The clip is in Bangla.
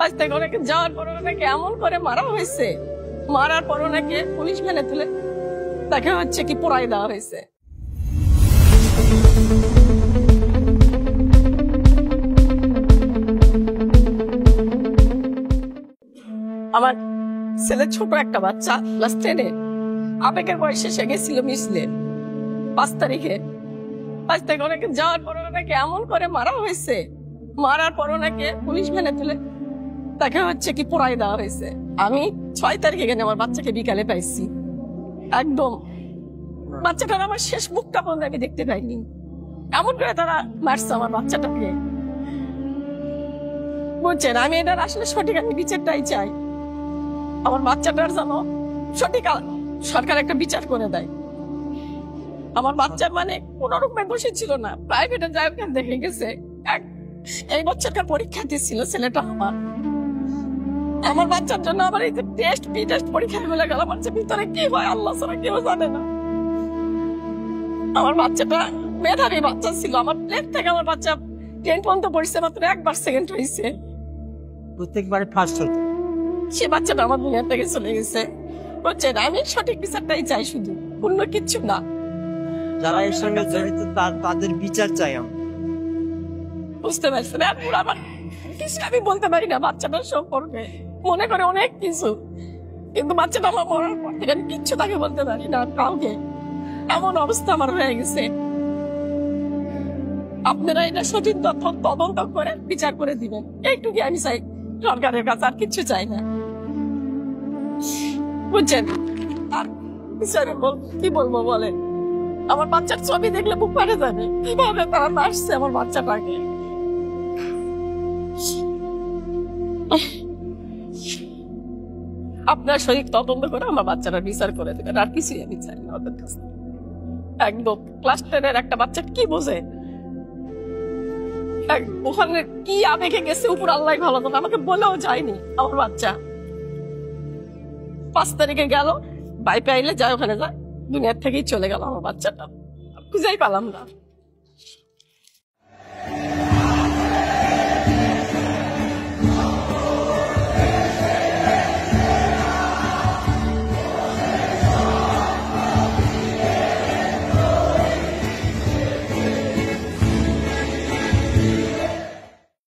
আজ থেকে ওনাকে যাওয়ার পর ওনাকে এমন করে মারা হয়েছে, মারার পর ওনাকে পুলিশ ভ্যানে তুলে দেখা হচ্ছে কি পোড়াই দেওয়া হয়েছে। আমার ছেলে ছোট একটা বাচ্চা ক্লাস 10-এ আবেগের বয়সে সে গেছিল মিছিলে 5 তারিখে। 5 তারিখে ওনাকে যাওয়ার পর ওনাকে এমন করে মারা হয়েছে, মারার পর ওনাকে পুলিশ ভ্যানে তুলে দেখা হচ্ছে কি পোড়াই দেওয়া হয়েছে। আমি 6 তারিখে গেলে আমার বাচ্চাকে বিকালে পাইছি, একদম বাচ্চাটার আমার শেষ মুখটা পর্যন্ত আমি দেখতে পাইনি। এমন করে তারা মারছে আমার বাচ্চাটাকে, বুঝছেন? আমি এটার আসলে সঠিক আমি বিচারটাই চাই। আমার বাচ্চাটার যেন সঠিক সরকার একটা বিচার করে দেয়। আমার বাচ্চা মানে কোন রকমের বসে ছিল না, প্রাইভেটে যাই ওখানে দেখে গেছে। এই বছরকার পরীক্ষা দিচ্ছিল ছেলেটা আমার বাচ্চার জন্য আমার এই যে টেস্ট বি টেস্ট পরীক্ষা গুলো গেল, আমার ভিতরে কি হয় আল্লাহ ছাড়া কেউ জানে না। আমার বাচ্চাটা মেধাবী বাচ্চা ছিল, আমার প্লেট থেকে আমার বাচ্চা 10 পর্যন্ত পড়ছে, মাত্র একবার সেকেন্ড হয়েছে, প্রত্যেকবারে ফার্স্ট হতো। সে বাচ্চাটা আমার দুনিয়া থেকে চলে গেছে, বুঝছেন? আমি সঠিক বিচারটাই চাই, শুধু অন্য কিচ্ছু না। যারা এর সঙ্গে জড়িত তাদের বিচার চাই আমি। বুঝতে পারছেন? এখন আমার কিছু আমি বলতে পারি না বাচ্চাটার সম্পর্কে, মনে করে অনেক কিছু, কিন্তু বাচ্চাটা আমার মরার পর থেকে আমি কিচ্ছু তাকে বলতে পারি না কাউকে। এমন অবস্থা আমার হয়ে গেছে। আপনারা এটা সঠিক তদন্ত করে বিচার করে দিবেন, এইটুকু আমি চাই সরকারের কাছে, আর কিছু চাই না, বুঝছেন? আর বিচারে কি বলবো বলে, আমার বাচ্চার ছবি দেখলে বুক ফাটে যাবে, কিভাবে তারা মারছে আমার বাচ্চাটাকে। আপনার সঠিক তদন্ত করে আমার বাচ্চারা বিচার করে দেবেন, আর কিছুই আমি চাই না ওদের কাছে। একদম ক্লাস 10-এর একটা বাচ্চা কি বোঝে, ওখানে কি আবেগে গেছে উপর আল্লাহ ভালো জানে, আমাকে বলেও যায়নি। আমার বাচ্চা 5 তারিখে গেল, বাই পাইলে যায় ওখানে যায়, দুনিয়ার থেকেই চলে গেল আমার বাচ্চাটা, খুঁজেই পেলাম না।